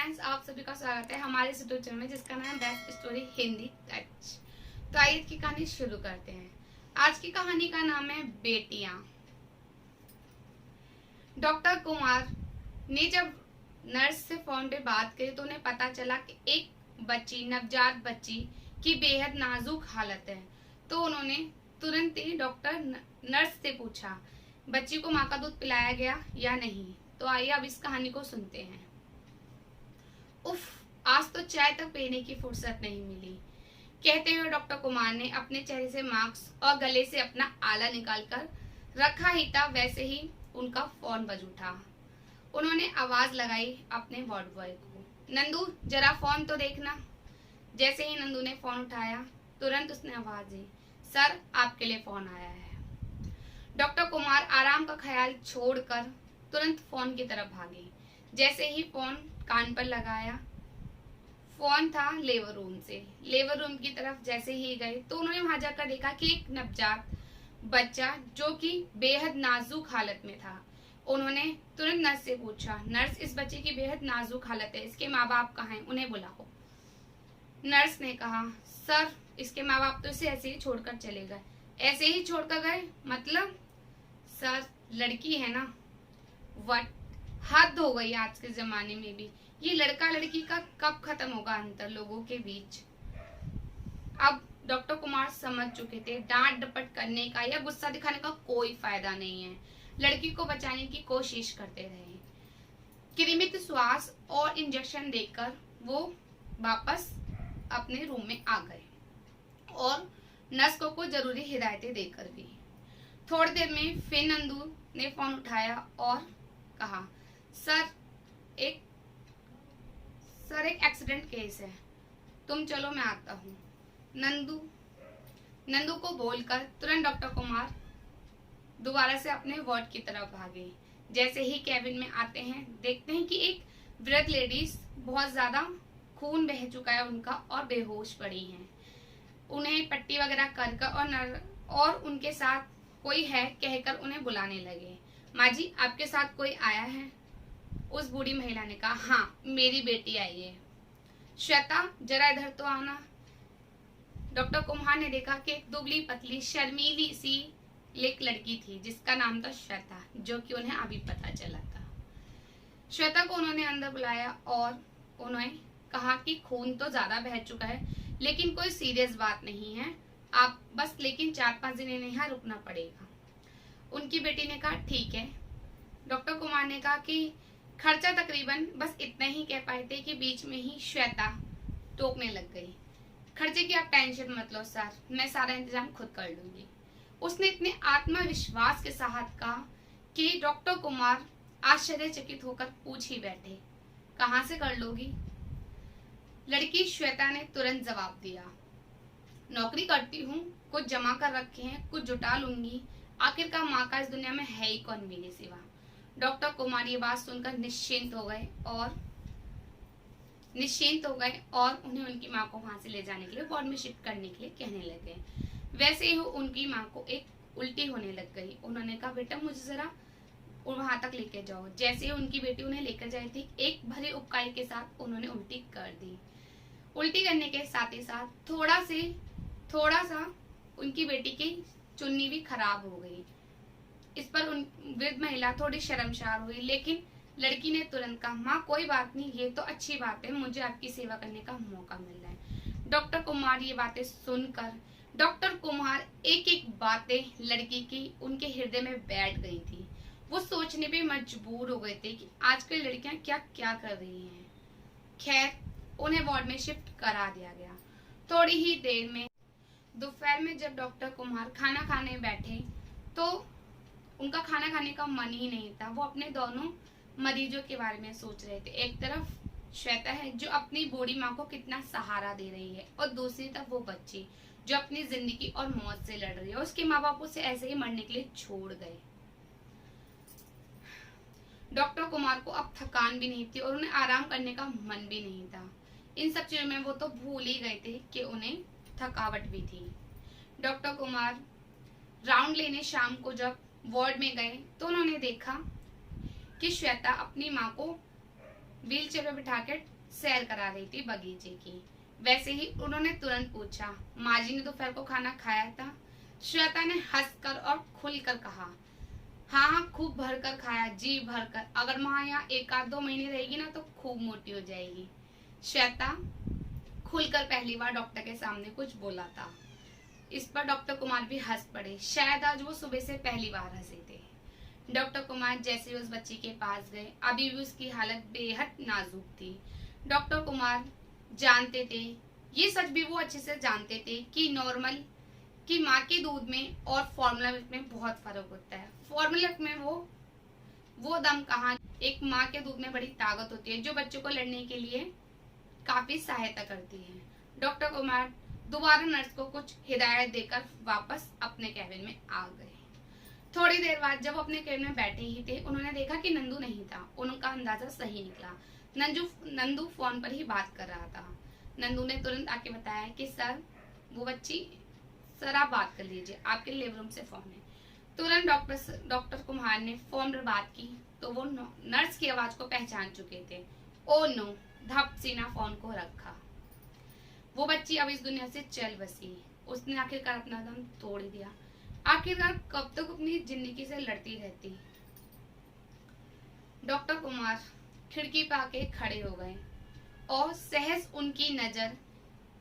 Friends, आप सभी का स्वागत है हमारे इस यूट्यूब चैनल में जिसका नाम है बेस्ट स्टोरी हिंदी टच। तो आइए की कहानी शुरू करते हैं। आज की कहानी का नाम है बेटियां। डॉक्टर कुमार ने जब नर्स से फोन पे बात करी तो उन्हें पता चला कि एक बच्ची, नवजात बच्ची की बेहद नाजुक हालत है। तो उन्होंने तुरंत ही डॉक्टर नर्स से पूछा बच्ची को माँ का दूध पिलाया गया या नहीं। तो आइए अब इस कहानी को सुनते हैं। उफ, आज तो चाय तक पीने की फुर्सत नहीं मिली, कहते हुए डॉक्टर कुमार ने अपने चेहरे से मास्क और गले से अपना आला निकालकर रखा ही था, वैसे ही उनका फोन बज उठा। उन्होंने आवाज लगाई अपने वार्ड बॉय को, नंदू जरा फोन तो देखना। जैसे ही नंदू ने फोन उठाया तुरंत उसने आवाज दी, सर आपके लिए फोन आया है। डॉक्टर कुमार आराम का ख्याल छोड़कर तुरंत फोन की तरफ भागे। जैसे ही फोन कान पर लगाया, फोन था लेबर रूम से। लेबर रूम की तरफ जैसे ही गए तो उन्होंने वहां जाकर देखा कि एक नवजात बच्चा जो कि बेहद नाजुक हालत में था। उन्होंने तुरंत नर्स से पूछा, नर्स इस बच्चे की बेहद नाजुक हालत है, इसके माँ बाप कहाँ हैं, उन्हें बुलाओ। नर्स ने कहा, सर इसके माँ बाप तो इसे ऐसे ही छोड़कर चले गए। ऐसे ही छोड़कर गए मतलब? सर लड़की है ना, वट हद हो गई आज के जमाने में भी। ये लड़का लड़की का कब खत्म होगा अंतर लोगों के बीच। अब डॉक्टर कुमार समझ चुके थे डांट डपट करने का या गुस्सा दिखाने का कोई फायदा नहीं है। लड़की को बचाने की कोशिश करते रहे। कृमित श्वास और इंजेक्शन देकर वो वापस अपने रूम में आ गए और नर्स को जरूरी हिदायतें देकर गई। थोड़ी देर में फिर नंदू ने फोन उठाया और कहा, सर एक एक्सीडेंट केस है, तुम चलो मैं आता हूँ। नंदू को बोलकर तुरंत डॉक्टर कुमार दोबारा से अपने वार्ड की तरफ भागे। जैसे ही कैबिन में आते हैं देखते हैं कि एक वृद्ध लेडीज, बहुत ज्यादा खून बह चुका है उनका और बेहोश पड़ी हैं। उन्हें पट्टी वगैरह कर और उनके साथ कोई है कहकर उन्हें बुलाने लगे। माँ जी आपके साथ कोई आया है? उस बूढ़ी महिला ने कहा, हाँ मेरी बेटी आई है। श्वेता जरा इधर तो आना। डॉक्टर कुमार ने देखा कि एक दुबली पतली शर्मीली सी एक लड़की थी जिसका नाम था श्वेता, जो कि उन्हें अभी पता चला था। श्वेता को उन्होंने अंदर बुलाया और उन्हें कहा कि खून तो ज्यादा बह चुका है लेकिन कोई सीरियस बात नहीं है, आप बस लेकिन 4-5 दिन इन्हें यहाँ रुकना पड़ेगा। उनकी बेटी ने कहा ठीक है। डॉक्टर कुमार ने कहा कि खर्चा तकरीबन बस इतना ही कह पाए थे कि बीच में ही श्वेता टोकने लग गई। खर्चे की आप टेंशन मत लो सर, मैं सारा इंतजाम खुद कर लूंगी। उसने इतने आत्मविश्वास के साथ कहा कि डॉक्टर कुमार आश्चर्यचकित होकर पूछ ही बैठे, कहाँ से कर लोगी? लड़की श्वेता ने तुरंत जवाब दिया, नौकरी करती हूँ, कुछ जमा कर रखे हैं, कुछ जुटा लूंगी, आखिरकार माँ का इस दुनिया में है ही कौन मेरे सिवा। डॉक्टर कुमार ये बात सुनकर निश्चिंत हो गए और उन्हें उनकी माँ को वहां से ले जाने के लिए वार्ड में शिफ्ट करने के लिए कहने लगे। वैसे ही उनकी माँ को एक उल्टी होने लग गई। उन्होंने कहा, बेटा मुझे जरा वहां तक लेके जाओ। जैसे ही उनकी बेटी उन्हें लेकर जाई थी, एक भरी उबकाई के साथ उन्होंने उल्टी कर दी। उल्टी करने के साथ ही साथ थोड़ा सा उनकी बेटी की चुन्नी भी खराब हो गई। इस पर वृद्ध महिला थोड़ी शर्मसार हुई, लेकिन लड़की ने तुरंत कहा, माँ कोई बात नहीं, ये तो अच्छी बात है, मुझे आपकी सेवा करने का मौका मिल रहा है। डॉक्टर कुमार ये बातें सुनकर डॉक्टर कुमार एक एक बातें लड़की की उनके हृदय में बैठ गई थी। वो सोचने पे मजबूर हो गए थे कि आजकल लड़कियां क्या क्या कर रही हैं। खैर उन्हें वार्ड में शिफ्ट करा दिया गया। थोड़ी ही देर में दोपहर में जब डॉक्टर कुमार खाना खाने बैठे तो उनका खाना खाने का मन ही नहीं था। वो अपने दोनों मरीजों के बारे में सोच रहे थे। एक तरफ श्वेता है जो अपनी बूढ़ी माँ को कितना सहारा दे रही है और दूसरी तरफ वो बच्ची जो अपनी जिंदगी और मौत से लड़ रही है। उसके माँ बाप उसे ऐसे ही मरने के लिए छोड़ गए। डॉक्टर कुमार को अब थकान भी नहीं थी और उन्हें आराम करने का मन भी नहीं था। इन सब चीजों में वो तो भूल ही गए थे कि उन्हें थकावट भी थी। डॉक्टर कुमार राउंड लेने शाम को जब वार्ड में गए तो उन्होंने देखा कि श्वेता अपनी माँ को व्हीलचेयर पे बिठाकर सैर करा रही थी बगीचे की। वैसे ही उन्होंने तुरंत पूछा, माँ जी ने दोपहर को खाना खाया था? श्वेता ने हंसकर और खुलकर कहा, हाँ हाँ, खूब भरकर खाया, जी भरकर। अगर माँ यहाँ 1-2 महीने रहेगी ना तो खूब मोटी हो जाएगी। श्वेता खुलकर पहली बार डॉक्टर के सामने कुछ बोला था। इस पर डॉक्टर कुमार भी हंस पड़े। शायद आज वो सुबह से पहली बार हंसे थे। डॉक्टर कुमार जैसे ही उस बच्ची के पास गए, अभी भी उसकी हालत बेहद नाजुक थी। डॉक्टर कुमार जानते थे, ये सच भी वो अच्छे से जानते थे कि नॉर्मल कि माँ के दूध में और फॉर्मूला मिल्क में बहुत फर्क होता है। फॉर्मूला मिल्क में वो दम कहाँ, एक माँ के दूध में बड़ी ताकत होती है जो बच्चों को लड़ने के लिए काफी सहायता करती है। डॉक्टर कुमार दोबारा नर्स को कुछ हिदायत देकर वापस अपने कैबिन में आ गए। थोड़ी देर बाद जब अपने केबिन में बैठे ही थे, उन्होंने देखा कि नंदू नहीं था। उनका अंदाजा सही निकला। नंदू फोन पर ही बात कर रहा था। नंदू ने तुरंत आके बताया कि सर, वो बच्ची, सर आप बात कर लीजिए, आपके लिव रूम से फोन है। तुरंत डॉक्टर कुमार ने फोन पर बात की तो वो नर्स की आवाज को पहचान चुके थे। ओ नो, धप सीना फोन को रखा। वो बच्ची अब इस दुनिया से चल बसी। उसने आखिरकार अपना दम तोड़ दिया। आखिरकार कब तक अपनी जिंदगी से लड़ती रहती। डॉक्टर कुमार खिड़की पर आके खड़े हो गए और सहज उनकी नजर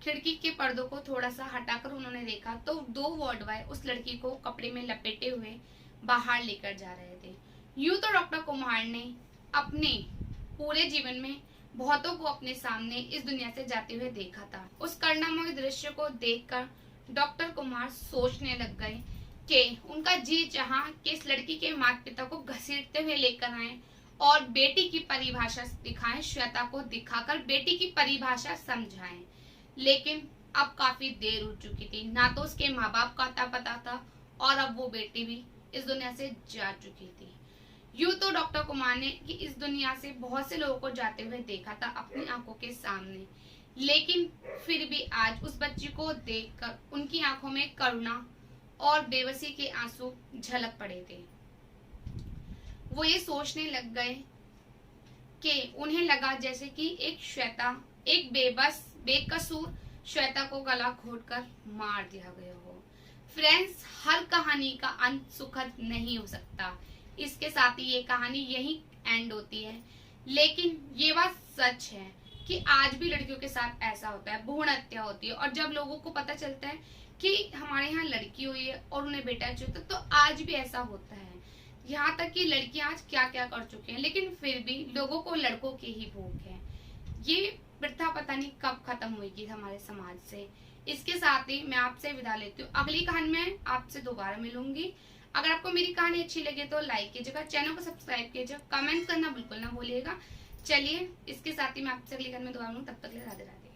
खिड़की के पर्दों को थोड़ा सा हटाकर उन्होंने देखा तो 2 वार्ड बॉय उस लड़की को कपड़े में लपेटे हुए बाहर लेकर जा रहे थे। यूं तो डॉक्टर कुमार ने अपने पूरे जीवन में बहुतों को अपने सामने इस दुनिया से जाते हुए देखा था। उस करुणामय दृश्य को देखकर डॉक्टर कुमार सोचने लग गए कि उनका जी चाहा कि इस लड़की के माता पिता को घसीटते हुए लेकर आए और बेटी की परिभाषा दिखाएं, श्वेता को दिखाकर बेटी की परिभाषा समझाएं। लेकिन अब काफी देर हो चुकी थी। ना तो उसके माँ बाप का अता पता था और अब वो बेटी भी इस दुनिया से जा चुकी थी। यूं तो डॉक्टर कुमार ने कि इस दुनिया से बहुत से लोगों को जाते हुए देखा था अपनी आंखों के सामने, लेकिन फिर भी आज उस बच्ची को देखकर उनकी आंखों में करुणा और बेबसी के आंसू झलक पड़े थे। वो ये सोचने लग गए कि उन्हें लगा जैसे कि एक बेकसूर श्वेता को गला घोटकर मार दिया गया हो। फ्रेंड्स, हर कहानी का अंत सुखद नहीं हो सकता। इसके साथ ही ये कहानी यही एंड होती है। लेकिन ये बात सच है कि आज भी लड़कियों के साथ ऐसा होता है, भ्रूण हत्या होती है। और जब लोगों को पता चलता है कि हमारे यहाँ लड़की हुई है और उन्हें बेटा चाहिए तो आज भी ऐसा होता है। यहाँ तक कि लड़कियां आज क्या क्या कर चुके हैं, लेकिन फिर भी लोगों को लड़कों की ही भूख है। ये प्रथा पता नहीं कब खत्म होगी हमारे समाज से। इसके साथ ही मैं आपसे विदा लेती हूँ। अगली कहानी में आपसे दोबारा मिलूंगी। अगर आपको मेरी कहानी अच्छी लगे तो लाइक कीजिएगा, चैनल को सब्सक्राइब कीजिएगा, कमेंट करना बिल्कुल ना भूलिएगा। चलिए, इसके साथ ही मैं आपसे अगली कहानी में दोबारा मिलूंगी। तब तक के लिए राधे राधे।